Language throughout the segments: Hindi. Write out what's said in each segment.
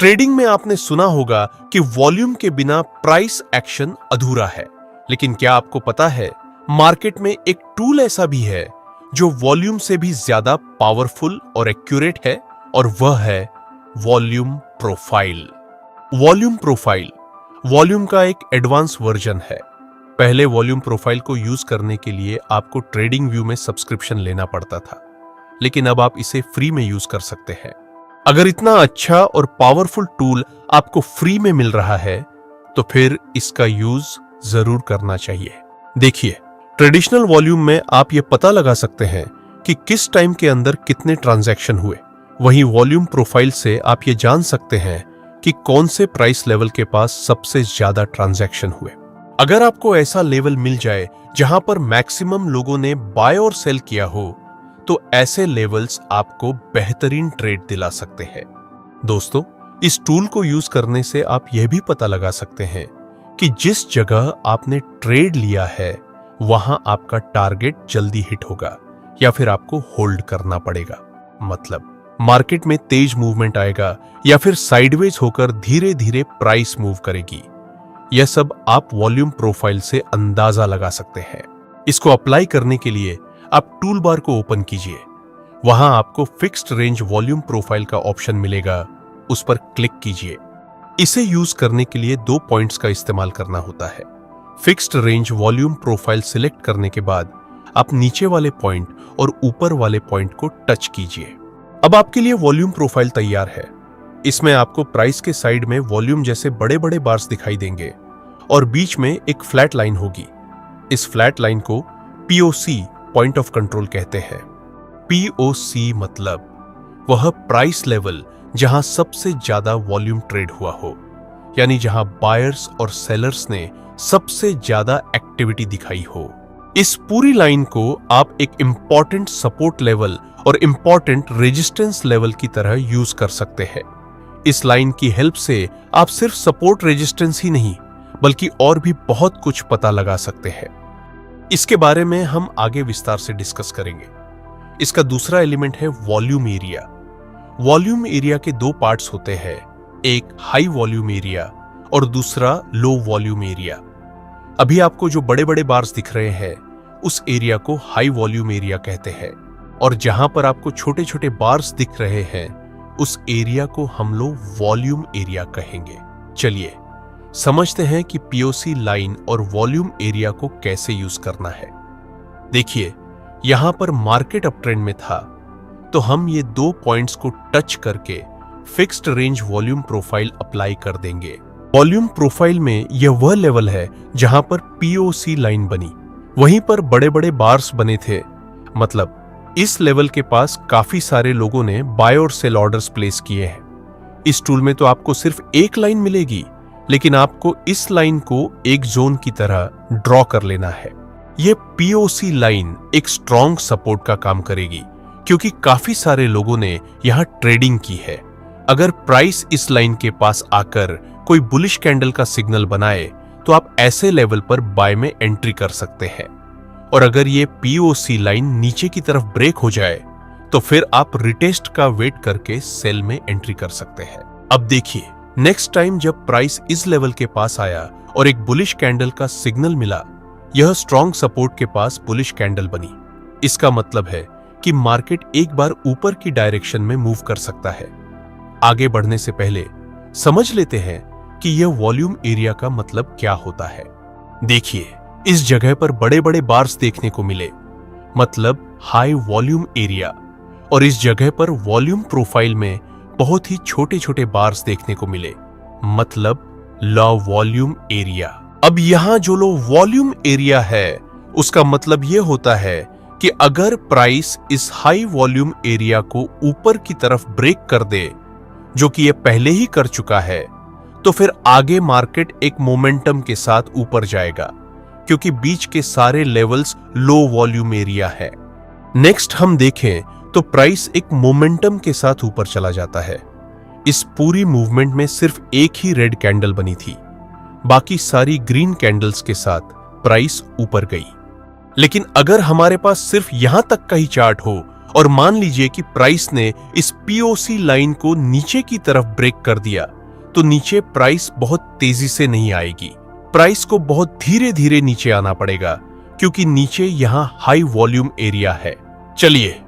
ट्रेडिंग में आपने सुना होगा कि वॉल्यूम के बिना प्राइस एक्शन अधूरा है, लेकिन क्या आपको पता है मार्केट में एक टूल ऐसा भी है जो वॉल्यूम से भी ज्यादा पावरफुल और एक्यूरेट है, और वह है volume profile. Volume profile volume का एक एडवांस वर्जन है। पहले वॉल्यूम प्रोफाइल को यूज करने के लिए आपको ट्रेडिंग व्यू में सब्सक्रिप्शन लेना पड़ता था, लेकिन अब आप इसे फ्री में यूज कर सकते हैं। अगर इतना अच्छा और पावरफुल टूल आपको फ्री में मिल रहा है तो फिर इसका यूज जरूर करना चाहिए। देखिए, ट्रेडिशनल वॉल्यूम में आप यह पता लगा सकते हैं कि किस टाइम के अंदर कितने ट्रांजैक्शन हुए। वहीं वॉल्यूम प्रोफाइल से आप ये जान सकते हैं कि कौन से प्राइस लेवल के पास सबसे ज्यादा ट्रांजैक्शन हुए। अगर आपको ऐसा लेवल मिल जाए जहां पर मैक्सिमम लोगों ने बाय और सेल किया हो, तो ऐसे लेवल्स आपको बेहतरीन ट्रेड दिला सकते हैं। दोस्तों, इस टूल को यूज करने से आप यह भी पता लगा सकते हैं कि जिस जगह आपने ट्रेड लिया है वहां आपका टारगेट जल्दी हिट होगा या फिर आपको होल्ड करना पड़ेगा। मतलब मार्केट में तेज मूवमेंट आएगा या फिर साइडवेज होकर धीरे धीरे प्राइस मूव करेगी। यह सब आप वॉल्यूम प्रोफाइल से अंदाजा लगा सकते हैं। इसको अप्लाई करने के लिए आप टूल बार को ओपन कीजिए। वहां आपको फिक्स्ड रेंज वॉल्यूम प्रोफाइल का ऑप्शन मिलेगा, उस पर क्लिक कीजिए। इसे यूज करने के लिए 2 पॉइंट्स का इस्तेमाल करना होता है। Fixed range volume profile select करने के बाद आप नीचे वाले पॉइंट और ऊपर वाले पॉइंट को टच कीजिए। अब आपके लिए वॉल्यूम प्रोफाइल तैयार है। इसमें आपको प्राइस के साइड में वॉल्यूम जैसे बड़े बड़े बार्स दिखाई देंगे और बीच में एक फ्लैट लाइन होगी। इस फ्लैट लाइन को पीओसी पॉइंट ऑफ कंट्रोल कहते हैं। पीओसी मतलब वह प्राइस लेवल जहां सबसे ज्यादा वॉल्यूम ट्रेड हुआ हो, यानी जहां बायर्स और सेलर्स ने सबसे ज्यादा एक्टिविटी दिखाई हो। इस पूरी लाइन को आप एक इंपॉर्टेंट सपोर्ट लेवल और इंपॉर्टेंट रेजिस्टेंस लेवल की तरह यूज कर सकते हैं। इस लाइन की हेल्प से आप सिर्फ सपोर्ट रेजिस्टेंस ही नहीं बल्कि और भी बहुत कुछ पता लगा सकते हैं। इसके बारे में हम आगे विस्तार से डिस्कस करेंगे। इसका दूसरा एलिमेंट है वॉल्यूम एरिया। वॉल्यूम एरिया के 2 पार्ट्स होते हैं, एक हाई वॉल्यूम एरिया और दूसरा लो वॉल्यूम एरिया। अभी आपको जो बड़े बड़े बार्स दिख रहे हैं उस एरिया को हाई वॉल्यूम एरिया कहते हैं, और जहां पर आपको छोटे छोटे बार्स दिख रहे हैं उस एरिया को हम लोग वॉल्यूम एरिया कहेंगे। चलिए समझते हैं कि पीओसी लाइन और वॉल्यूम एरिया को कैसे यूज करना है। देखिए, यहां पर मार्केट अप ट्रेंड में था तो हम ये 2 पॉइंट्स को टच करके fixed range volume profile apply कर देंगे। वॉल्यूम प्रोफाइल में यह वह लेवल है जहां पर पीओसी लाइन बनी, वहीं पर बड़े बड़े बार्स बने थे। मतलब इस लेवल के पास काफी सारे लोगों ने बाय और सेल ऑर्डर्स प्लेस किए हैं। इस टूल में तो आपको सिर्फ एक लाइन मिलेगी, लेकिन आपको इस लाइन को एक जोन की तरह ड्रॉ कर लेना है। यह पीओसी लाइन एक स्ट्रॉन्ग सपोर्ट का काम करेगी क्योंकि काफी सारे लोगों ने यहां ट्रेडिंग की है। अगर प्राइस इस लाइन के पास आकर कोई बुलिश कैंडल का सिग्नल बनाए तो आप ऐसे लेवल पर बाय में एंट्री कर सकते हैं, और अगर ये पीओसी लाइन नीचे की तरफ ब्रेक हो जाए तो फिर आप रिटेस्ट का वेट करके सेल में एंट्री कर सकते हैं। अब देखिए, नेक्स्ट टाइम जब प्राइस इस लेवल के पास आया और एक बुलिश कैंडल का सिग्नल मिला, यह स्ट्रॉन्ग सपोर्ट के पास बुलिश कैंडल बनी। इसका मतलब है कि मार्केट एक बार ऊपर की डायरेक्शन में मूव कर सकता है। आगे बढ़ने से पहले समझ लेते हैं कि यह वॉल्यूम एरिया का मतलब क्या होता है। देखिए, इस जगह पर बड़े बड़े बार्स देखने को मिले, मतलब हाई वॉल्यूम एरिया, और इस जगह पर वॉल्यूम प्रोफाइल में बहुत ही छोटे छोटे बार्स देखने को मिले, मतलब लो वॉल्यूम एरिया। अब यहां जो लो वॉल्यूम एरिया है उसका मतलब यह होता है कि अगर प्राइस इस हाई वॉल्यूम एरिया को ऊपर की तरफ ब्रेक कर दे, जो कि यह पहले ही कर चुका है, तो फिर आगे मार्केट एक मोमेंटम के साथ ऊपर जाएगा क्योंकि बीच के सारे लेवल्स लो वॉल्यूम एरिया है। नेक्स्ट हम देखें तो प्राइस एक मोमेंटम के साथ ऊपर चला जाता है। इस पूरी मूवमेंट में सिर्फ एक ही रेड कैंडल बनी थी, बाकी सारी ग्रीन कैंडल्स के साथ प्राइस ऊपर गई। लेकिन अगर हमारे पास सिर्फ यहां तक का ही चार्ट हो और मान लीजिए कि प्राइस ने इस पीओसी लाइन को नीचे की तरफ ब्रेक कर दिया, तो नीचे प्राइस बहुत तेजी से नहीं आएगी। प्राइस को बहुत धीरे धीरे नीचे आना पड़ेगा, क्योंकि नीचे यहां हाई वॉल्यूम एरिया है। चलिए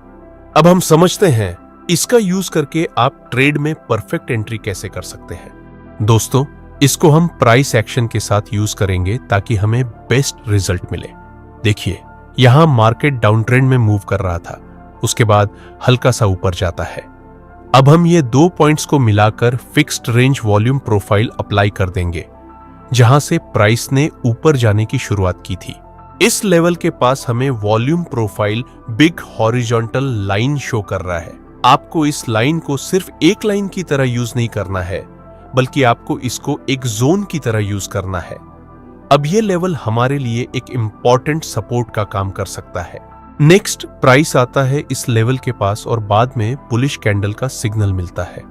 अब हम समझते हैं इसका यूज करके आप ट्रेड में परफेक्ट एंट्री कैसे कर सकते हैं। दोस्तों, इसको हम प्राइस एक्शन के साथ यूज करेंगे ताकि हमें बेस्ट रिजल्ट मिले। देखिए, यहां मार्केट डाउन ट्रेंड में मूव कर रहा था, उसके बाद हल्का सा ऊपर जाता है। अब हम ये 2 पॉइंट्स को मिलाकर fixed range volume profile apply कर देंगे, जहां से प्राइस ने ऊपर जाने की शुरुआत की थी। इस लेवल के पास हमें volume profile big horizontal line show कर रहा है। आपको इस लाइन को सिर्फ एक लाइन की तरह यूज नहीं करना है, बल्कि आपको इसको एक जोन की तरह यूज करना है। अब ये लेवल हमारे लिए एक इंपॉर्टेंट सपोर्ट का काम कर सकता है। नेक्स्ट प्राइस आता है इस लेवल के पास और बाद में बुलिश कैंडल का सिग्नल मिलता है।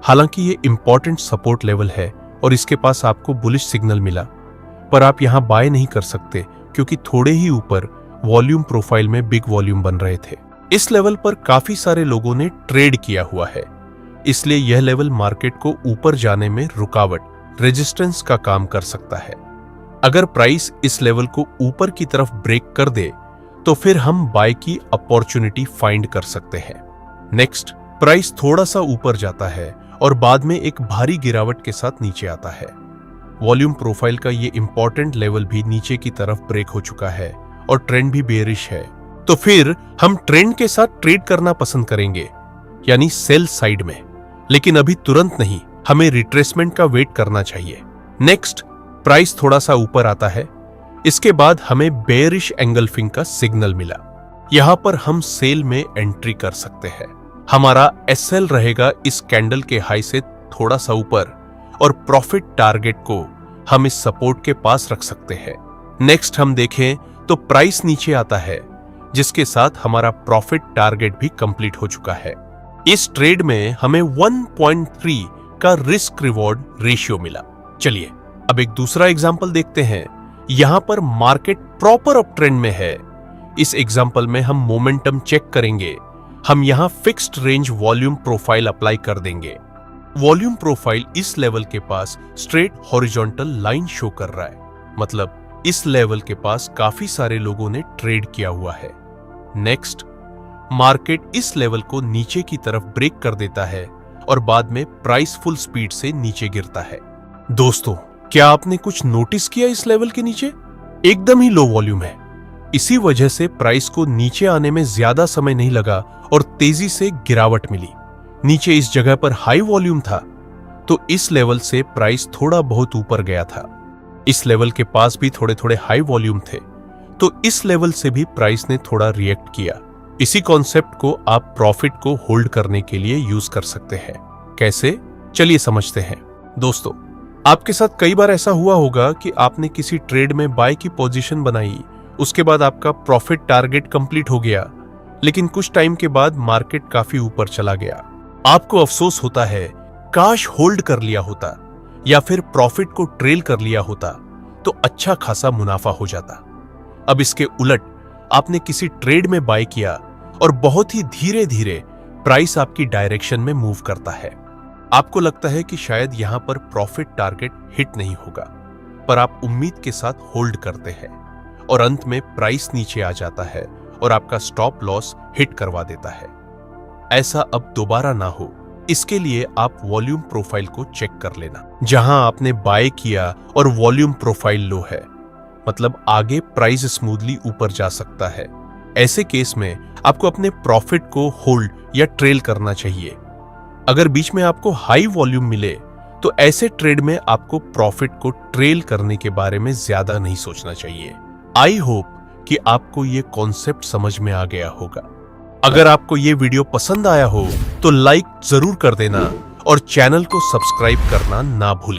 हालांकि ये इंपॉर्टेंट सपोर्ट लेवल है और इसके पास आपको बुलिश सिग्नल मिला, पर आप यहां बाय नहीं कर सकते, क्योंकि थोड़े ही ऊपर वॉल्यूम प्रोफाइल में बिग वॉल्यूम बन रहे थे। इस लेवल पर काफी सारे लोगों ने ट्रेड किया हुआ है, इसलिए यह लेवल मार्केट को ऊपर जाने में रुकावट, रेजिस्टेंस का काम कर सकता है। अगर प्राइस इस लेवल को ऊपर की तरफ ब्रेक कर दे, तो फिर हम बाय की अपॉर्चुनिटी फाइंड कर सकते हैं। नेक्स्ट, प्राइस थोड़ा सा ऊपर जाता है और बाद में एक भारी गिरावट के साथ नीचे आता है। वॉल्यूम प्रोफाइल का ये इंपॉर्टेंट लेवल भी नीचे की तरफ ब्रेक हो चुका है और ट्रेंड भी बेयरिश है। तो फिर हम ट्रेंड के साथ ट्रेड करना पसंद करेंगे, यानी सेल साइड में, लेकिन अभी तुरंत नहीं, हमें रिट्रेसमेंट का वेट करना चाहिए। नेक्स्ट, प्राइस थोड़ा सा ऊपर आता है, इसके बाद हमें बेयरिश एंगल्फिंग का सिग्नल मिला। यहां पर हम सेल में एंट्री कर सकते हैं। हमारा एसएल रहेगा इस कैंडल के हाई से थोड़ा सा ऊपर और प्रॉफिट टारगेट को हम इस सपोर्ट के पास रख सकते हैं। नेक्स्ट हम देखें तो प्राइस नीचे आता है, जिसके साथ हमारा प्रॉफिट टारगेट भी कंप्लीट हो चुका है। इस ट्रेड में हमें 1.3 का रिस्क रिवॉर्ड रेशियो मिला। चलिए अब एक दूसरा एग्जांपल देखते हैं। यहां पर मार्केट प्रॉपर अप ट्रेंड में है। इस एग्जांपल में हम मोमेंटम चेक करेंगे। हम यहां fixed range volume profile apply कर देंगे। वॉल्यूम प्रोफाइल इस लेवल के पास स्ट्रेट हॉरिजॉन्टल लाइन शो कर रहा है, मतलब इस लेवल के पास काफी सारे लोगों ने ट्रेड किया हुआ है। नेक्स्ट, मार्केट इस लेवल को नीचे की तरफ ब्रेक कर देता है और बाद में प्राइस फुल स्पीड से नीचे गिरता है। दोस्तों, क्या आपने कुछ नोटिस किया? इस लेवल के नीचे एकदम ही लो वॉल्यूम है। इसी वजह से प्राइस को नीचे आने में ज्यादा समय नहीं लगा और तेजी से गिरावट मिली। नीचे इस जगह पर हाई वॉल्यूम था, तो इस लेवल से प्राइस थोड़ा बहुत ऊपर गया था। इस लेवल के पास भी थोड़े थोड़े हाई वॉल्यूम थे, तो इस लेवल से भी प्राइस ने थोड़ा रिएक्ट किया। इसी कॉन्सेप्ट को आप प्रॉफिट को होल्ड करने के लिए यूज कर सकते हैं। कैसे? चलिए समझते हैं। दोस्तों, आपके साथ कई बार ऐसा हुआ होगा कि आपने किसी ट्रेड में बाय की पोजीशन बनाई, उसके बाद आपका प्रॉफिट टारगेट कंप्लीट हो गया, लेकिन कुछ टाइम के बाद मार्केट काफी ऊपर चला गया। आपको अफसोस होता है, काश होल्ड कर लिया होता या फिर प्रॉफिट को ट्रेल कर लिया होता तो अच्छा खासा मुनाफा हो जाता। अब इसके उलट आपने किसी ट्रेड में बाय किया और बहुत ही धीरे धीरे प्राइस आपकी डायरेक्शन में मूव करता है। आपको लगता है कि शायद यहां पर प्रॉफिट टारगेट हिट नहीं होगा, पर आप उम्मीद के साथ होल्ड करते हैं और अंत में प्राइस नीचे आ जाता है और आपका स्टॉप लॉस हिट करवा देता है। ऐसा अब दोबारा ना हो, इसके लिए आप वॉल्यूम प्रोफाइल को चेक कर लेना। जहां आपने बाय किया और वॉल्यूम प्रोफाइल लो है, मतलब आगे प्राइस स्मूथली ऊपर जा सकता है। ऐसे केस में आपको अपने प्रॉफिट को होल्ड या ट्रेल करना चाहिए। अगर बीच में आपको हाई वॉल्यूम मिले तो ऐसे ट्रेड में आपको प्रॉफिट को ट्रेल करने के बारे में ज्यादा नहीं सोचना चाहिए। आई होप कि आपको ये कॉन्सेप्ट समझ में आ गया होगा। अगर आपको ये वीडियो पसंद आया हो तो लाइक जरूर कर देना और चैनल को सब्सक्राइब करना ना भूलें।